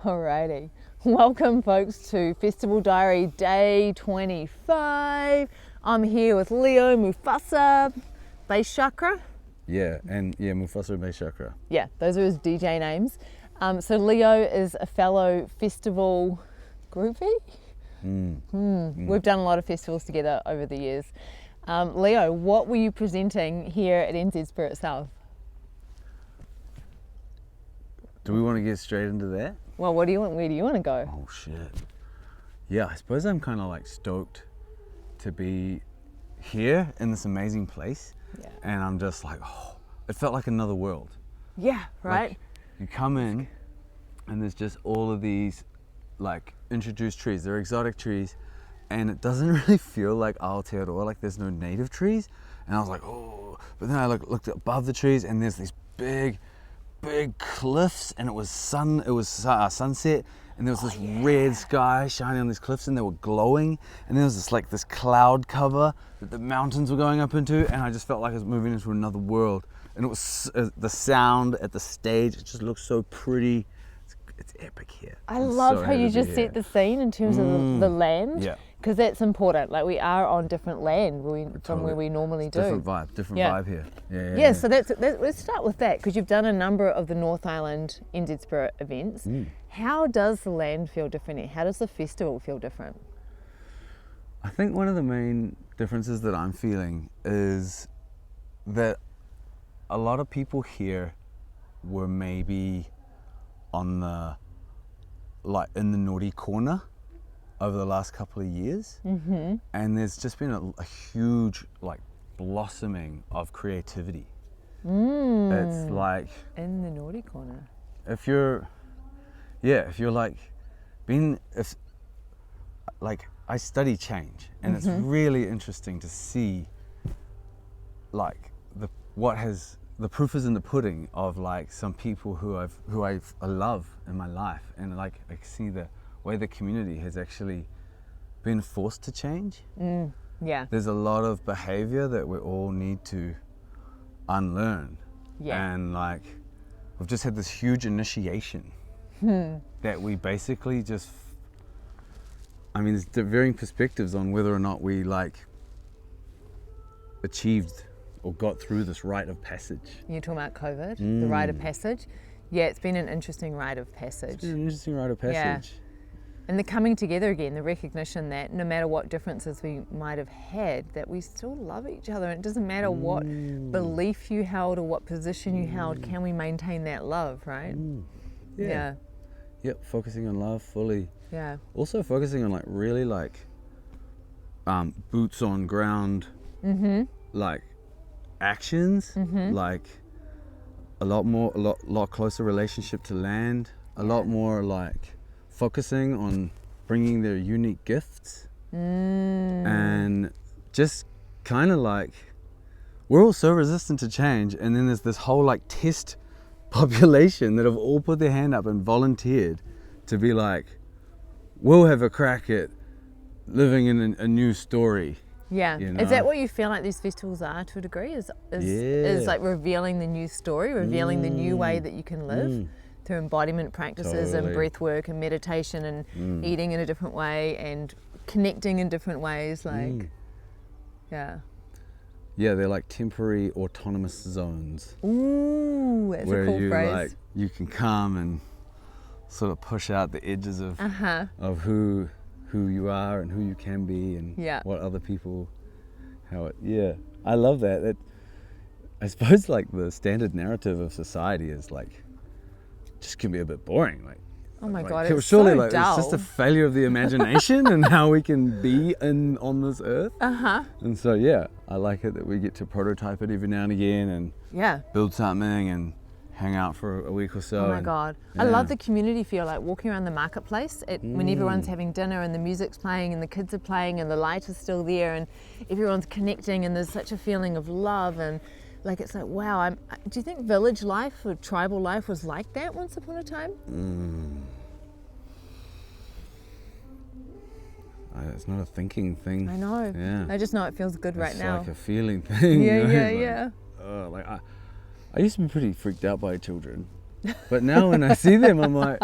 Alrighty, welcome folks to Festival Diary Day 25. I'm here with Leo, Mufasa, Base Chakra. Mufasa Base Chakra. Yeah, those are his DJ names. So Leo is a fellow festival groupie. We've done a lot of festivals together over the years. Leo, what were you presenting here at NZ Spirit South? Do we want to get straight into that? Well, where do you want to go? Oh shit. Yeah, I suppose I'm kind of like stoked to be here in this amazing place. Yeah. And I'm just like, oh, it felt like another world. Yeah, right? Like, you come in and there's just all of these like introduced trees. They're exotic trees and it doesn't really feel like Aotearoa, like there's no native trees. And I was like, oh, but then I looked above the trees and there's these big cliffs, and it was sunset, and there was this red sky shining on these cliffs, and they were glowing, and there was this cloud cover that the mountains were going up into, and I just felt like I was moving into another world. And it was the sound at the stage, it just looked so pretty. It's epic here. I love how you just set the scene in terms of the land. Yeah. Because that's important. Like, we are on different land from where we normally do. Different vibe here. Yeah. So let's start with that, because you've done a number of the North Island NZ Spirit events. How does the land feel different? How does the festival feel different? I think one of the main differences that I'm feeling is that a lot of people here were maybe on the, like, in the naughty corner over the last couple of years, and there's just been a huge like blossoming of creativity. It's like in the naughty corner. If you're like I study change, and it's really interesting to see like the proof is in the pudding of like some people who I love in my life, and like I see the way the community has actually been forced to change. There's a lot of behavior that we all need to unlearn. And like we've just had this huge initiation that we basically just, I mean, there's varying perspectives on whether or not we like achieved or got through this rite of passage. You're talking about COVID, the rite of passage? Yeah, it's been an interesting rite of passage. Yeah. And the coming together again, the recognition that no matter what differences we might have had, that we still love each other. And it doesn't matter what belief you held or what position you held, can we maintain that love, right? Yeah. Yep, focusing on love fully. Yeah. Also focusing on like really like boots on ground, like actions, like a lot closer relationship to land, a lot more like focusing on bringing their unique gifts, and just kind of like we're all so resistant to change, and then there's this whole like test population that have all put their hand up and volunteered to be like, we'll have a crack at living in a new story. Yeah. You know? Is that what you feel like these festivals are to a degree? Is like revealing the new story, revealing the new way that you can live through embodiment practices and breath work and meditation and eating in a different way and connecting in different ways, like they're like temporary autonomous zones. Ooh, that's a cool phrase. Like you can come and sort of push out the edges of who you are and who you can be and what other people, I love that. I suppose like the standard narrative of society is like just can be a bit boring, like, oh my god, it's surely so like dull. It's just a failure of the imagination and how we can be on this earth. And so I like it that we get to prototype it every now and again and build something and hang out for a week or so. Oh my god, I love the community feel, like walking around the marketplace when everyone's having dinner and the music's playing and the kids are playing and the light is still there and everyone's connecting and there's such a feeling of love, and like it's like, wow, do you think village life or tribal life was like that once upon a time? It's not a thinking thing. I know. Yeah. I just know it feels good right now. It's like a feeling thing. Yeah. Like I used to be pretty freaked out by children, but now when I see them, I'm like,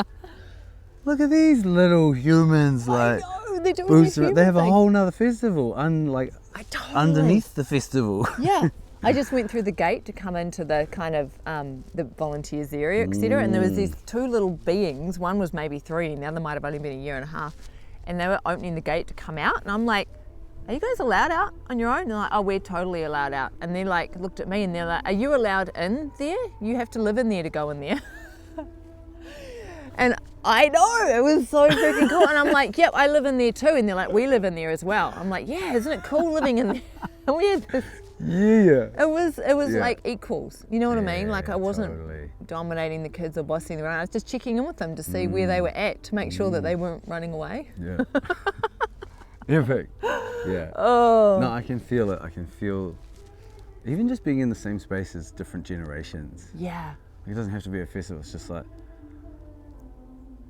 look at these little humans, like, I know, they're doing boots this they have a thing. whole nother festival, underneath the festival. Yeah. I just went through the gate to come into the kind of the volunteers area, etc. And there was these two little beings. One was maybe 3, and the other might have only been a year and a half. And they were opening the gate to come out, and I'm like, "Are you guys allowed out on your own?" And they're like, "Oh, we're totally allowed out." And they like looked at me, and they're like, "Are you allowed in there? You have to live in there to go in there." And I know, it was so freaking cool. And I'm like, "Yep, I live in there too." And they're like, "We live in there as well." I'm like, "Yeah, isn't it cool living in there?" And we had this. Yeah. It was like equals. You know what I mean? Like I wasn't totally dominating the kids or bossing them around. I was just checking in with them to see where they were at, to make sure that they weren't running away. Yeah. Perfect. Yeah. Oh. No, I can feel it. I can feel, even just being in the same space as different generations. Yeah. It doesn't have to be a festival. It's just like,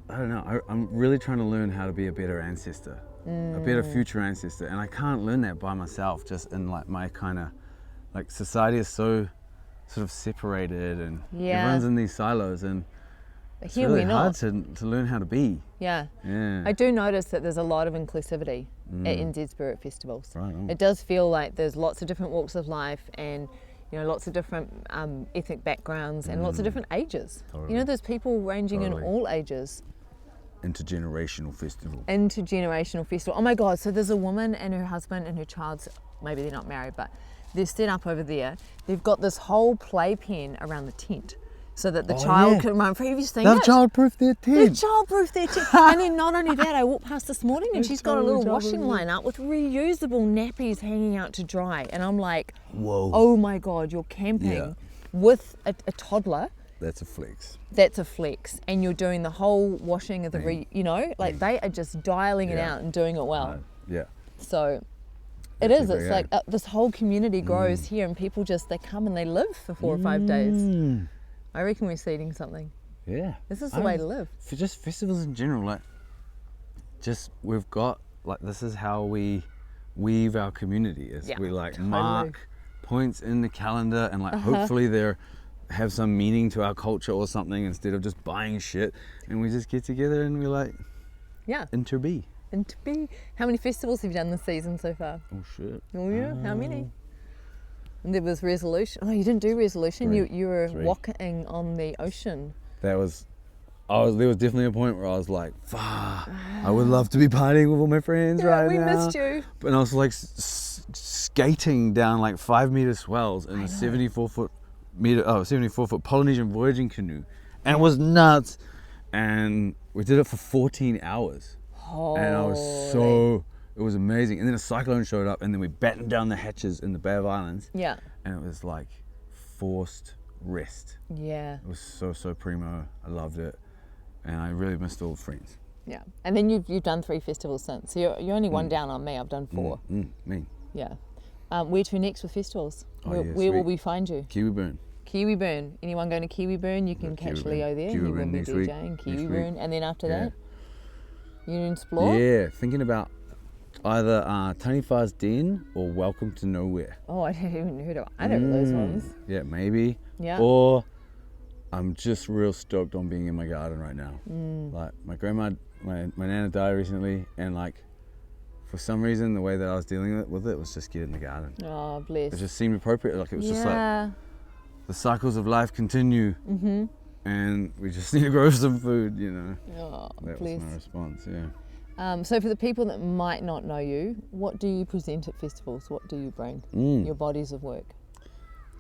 I don't know. I'm really trying to learn how to be a better ancestor, a better future ancestor, and I can't learn that by myself. Just in like my kind of, like, society is so sort of separated, and everyone's in these silos, and it's Here really we're hard not. to learn how to be. Yeah. Yeah. I do notice that there's a lot of inclusivity at NZ Spirit festivals. Right on. It does feel like there's lots of different walks of life, and lots of different ethnic backgrounds, and lots of different ages. Totally. There's people ranging Totally. in all ages. Intergenerational festival. Intergenerational festival. Oh my God, so there's a woman and her husband and her child's, maybe they're not married, but they're set up over there. They've got this whole playpen around the tent so that the child can run free. Have you seen They've it? childproofed their tent. They've childproofed their tent. And then not only that, I walked past this morning and she's got a little washing line up with reusable nappies hanging out to dry. And I'm like, Whoa. oh my God, you're camping with a toddler. That's a flex. That's a flex, and you're doing the whole washing of the they are just dialing it out and doing it well. Yeah. So it That's is. a It's big like this whole community grows here, and people they come and they live for 4 or 5 days. I reckon we're seeding something. Yeah. This is the way to live. For just festivals in general, like, just we've got, like, this is how we weave our community. Is we like mark points in the calendar, and like hopefully they're have some meaning to our culture or something, instead of just buying shit, and we just get together and we're like, interbe. How many festivals have you done this season so far? Oh shit. Oh yeah, how many? And there was Resolution. Oh, you didn't do Resolution. You were walking on the ocean. There was definitely a point where I was like, I would love to be partying with all my friends right now. We missed you. And I was like skating down like 5-meter swells in a 74-foot Polynesian voyaging canoe, and it was nuts. And we did it for 14 hours. And it was amazing. And then a cyclone showed up, and then we battened down the hatches in the Bay of Islands. Yeah. And it was like forced rest. Yeah. It was so primo. I loved it, and I really missed all the friends. Yeah. And then you've done 3 festivals since. So you're only one down on me. I've done 4. Me. Yeah. Where to next with festivals? Where will we find you? Kiwiburn. Kiwiburn. Anyone going to Kiwiburn? You can catch Leo there. He will be DJing Kiwiburn. And then after that, you explore? Yeah, thinking about either Taniwha's Den or Welcome to Nowhere. Oh, I haven't even heard of either of those ones. Yeah, maybe. Yeah. Or I'm just real stoked on being in my garden right now. Like, my grandma, my nana died recently, and like, for some reason, the way that I was dealing with it was just get in the garden. Oh, bless. It just seemed appropriate. Like, it was just like, the cycles of life continue, and we just need to grow some food, Oh, that bless. was my response, So for the people that might not know you, what do you present at festivals? What do you bring? Your bodies of work?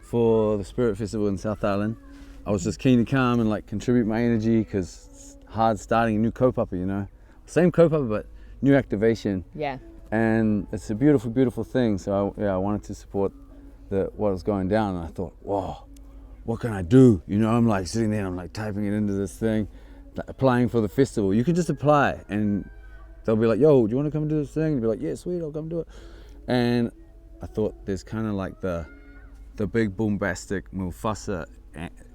For the Spirit Festival in South Island, I was just keen to come and like contribute my energy, because it's hard starting a new kaupapa, Same kaupapa, but new activation. Yeah. And it's a beautiful, beautiful thing. So I wanted to support what was going down, and I thought, whoa, what can I do? I'm like sitting there and I'm like typing it into this thing, applying for the festival. You can just apply, and they'll be like, yo, do you want to come do this thing? You'll be like, yeah, sweet, I'll come do it. And I thought there's kind of like the big bombastic Mufasa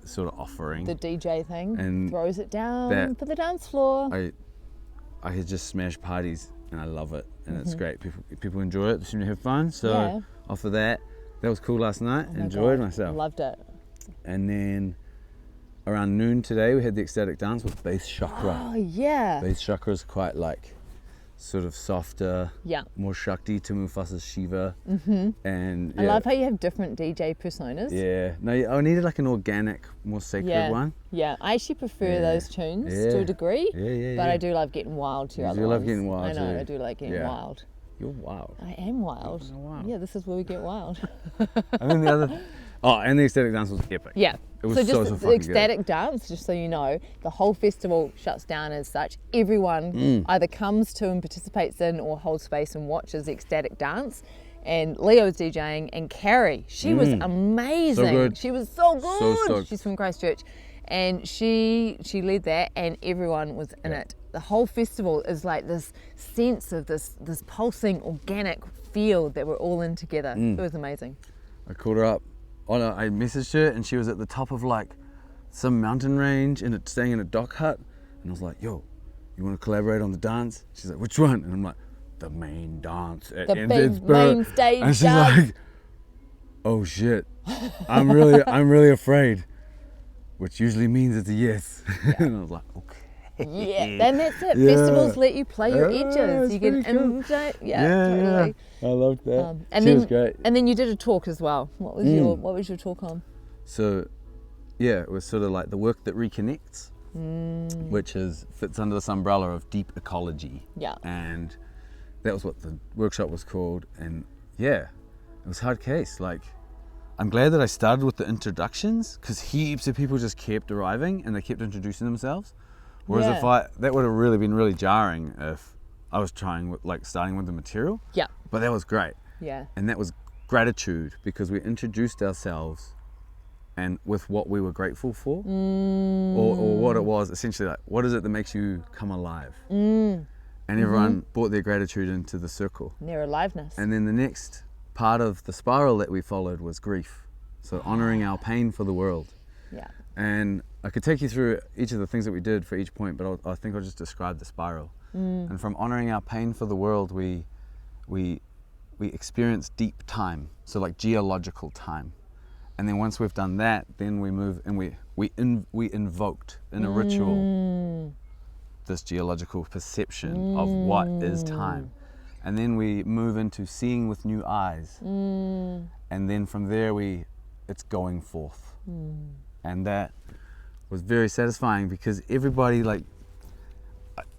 sort of offering. The DJ thing, and throws it down for the dance floor. I could just smash parties, and I love it, and it's great. People enjoy it, they seem to have fun, so offer that. That was cool last night. Enjoyed myself. Loved it. And then around noon today, we had the ecstatic dance with base chakra. Oh, yeah. Base chakra is quite like sort of softer, Yeah. more Shakti to Mufasa's Shiva. And I love how you have different DJ personas. Yeah. No, I needed like an organic, more sacred one. Yeah, I actually prefer those tunes to a degree. But I do love getting wild to other ones. You love getting wild I know, too. I do like getting wild. You're wild. I am wild. You're wild. Yeah, this is where we get wild. And then the other... Oh, and the ecstatic dance was epic. Yeah. It was so just the fucking ecstatic good. dance, just so you know, the whole festival shuts down as such. Everyone either comes to and participates in or holds space and watches the ecstatic dance. And Leo's DJing, and Carrie, she was amazing. So good. She was so good. So stoked. She's from Christchurch. And she led that, and everyone was in it. The whole festival is like this sense of this pulsing organic field that we're all in together. It was amazing. I called her up. I messaged her, and she was at the top of like some mountain range and staying in a dock hut. And I was like, "Yo, you want to collaborate on the dance?" She's like, "Which one?" And I'm like, "The main dance at The NZ's big main stage And she's dance. like, "Oh shit, I'm really afraid," which usually means it's a yes. And I was like, "Okay." Yeah, then that's it. Yeah. Festivals let you play your Yeah, edges. it's You get pretty cool. into totally. I loved that. And She then, was great. And then you did a talk as well. What was your talk on? So, yeah, it was sort of like the work that reconnects, which fits under this umbrella of deep ecology. Yeah. And that was what the workshop was called. And yeah, it was hard case. Like, I'm glad that I started with the introductions, because heaps of people just kept arriving and they kept introducing themselves. Whereas that would have really been really jarring if I was starting with the material. Yeah. But that was great. Yeah. And that was gratitude, because we introduced ourselves and with what we were grateful for, or what it was essentially, like, what is it that makes you come alive? And everyone brought their gratitude into the circle. Their aliveness. And then the next part of the spiral that we followed was grief. So honoring our pain for the world. Yeah. And I could take you through each of the things that we did for each point, but I think I'll just describe the spiral. And from honoring our pain for the world, we experience deep time, so like geological time. And then once we've done that, then we move and we invoked in a ritual this geological perception of what is time. And then we move into seeing with new eyes. And then from there it's going forth. And that was very satisfying, because everybody, like,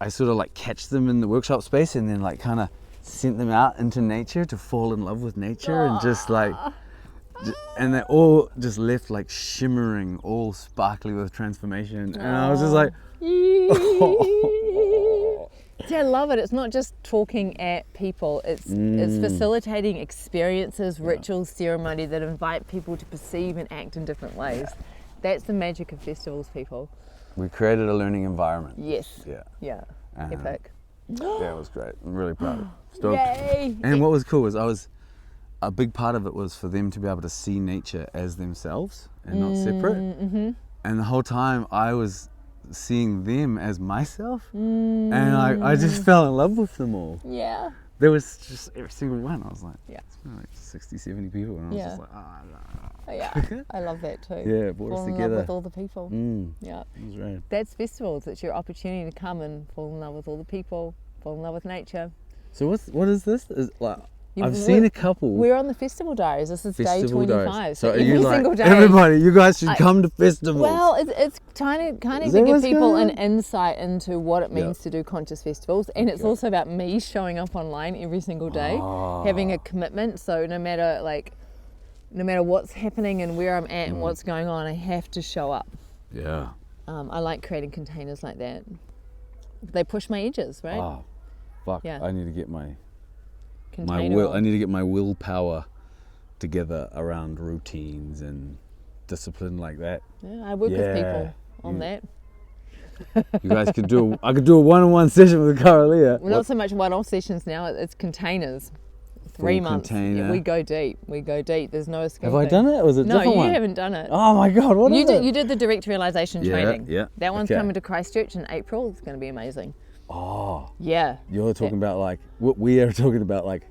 I sort of like catch them in the workshop space and then like kind of sent them out into nature to fall in love with nature. And just like, and they all just left like shimmering, all sparkly with transformation. And I was just like, See, I love it. It's not just talking at people. It's facilitating experiences, rituals, ceremony that invite people to perceive and act in different ways. That's the magic of festivals, people. we created a learning environment. Yes. Yeah. Yeah. Epic. Yeah, it was great. I'm really proud. Stoked. Yay! And what was cool was a big part of it was for them to be able to see nature as themselves and not separate. Mm-hmm. And the whole time I was seeing them as myself, and I just fell in love with them all. Yeah. There was just every single one. I was like, Yeah. it's been like 60, 70 people, and I was just like, Yeah, I love that too. Yeah, it brought us Fall in together. love with all the people. Yeah. It was rad. That's festivals. It's your opportunity to come and fall in love with all the people, fall in love with nature. So what is this? Is like I've We're- seen a couple. We're on the Festival Diaries. This is day Festival 25. Diaries. So are every you like, single day. everybody, you guys should come to festivals. Well, it's kind of Is to that give what's people going an insight into what it means Yeah. to do conscious festivals, and it's also about me showing up online every single day, having a commitment. So no matter what's happening and where I'm at and what's going on, I have to show up. Yeah. I like creating containers like that. They push my edges, right? Oh, fuck. Yeah. I need to get my Container will. on. I need to get my willpower together around routines and discipline like that. Yeah, I work with people on that. You guys could do. I could do a one-on-one session with Kara-Leah. Well, not so much one-off sessions now. It's containers. 3 months. container. Yeah, we go deep. There's no escaping. Have I done it? Or was it a No, different you one? haven't done it. Oh my god! What is it? You did the direct realization training. Yeah. That one's Okay. coming to Christchurch in April. It's going to be amazing. Oh, Yeah. you're talking about like what we are talking about, like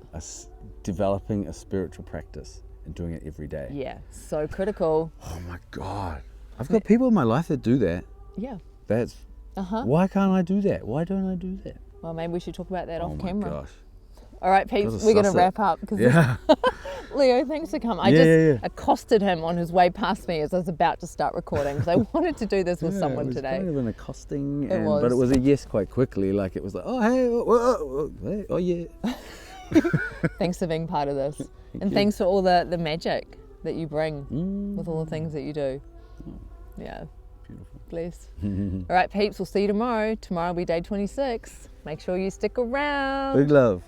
developing a spiritual practice and doing it every day. Yeah. So critical. Oh my god! I've got people in my life that do that. Yeah. That's why can't I do that? Why don't I do that? Well, maybe we should talk about that off camera. Oh my gosh. All right, peeps, we're going to wrap up. Cause Leo, thanks for coming. I just accosted him on his way past me as I was about to start recording because I wanted to do this with someone today. It was kind of an accosting, but it was a yes quite quickly. Like it was like, oh, hey, oh yeah. Thanks for being part of this. Thanks for all the magic that you bring with all the things that you do. Yeah. Beautiful. Bless. All right, peeps, we'll see you tomorrow. Tomorrow will be day 26. Make sure you stick around. Big love.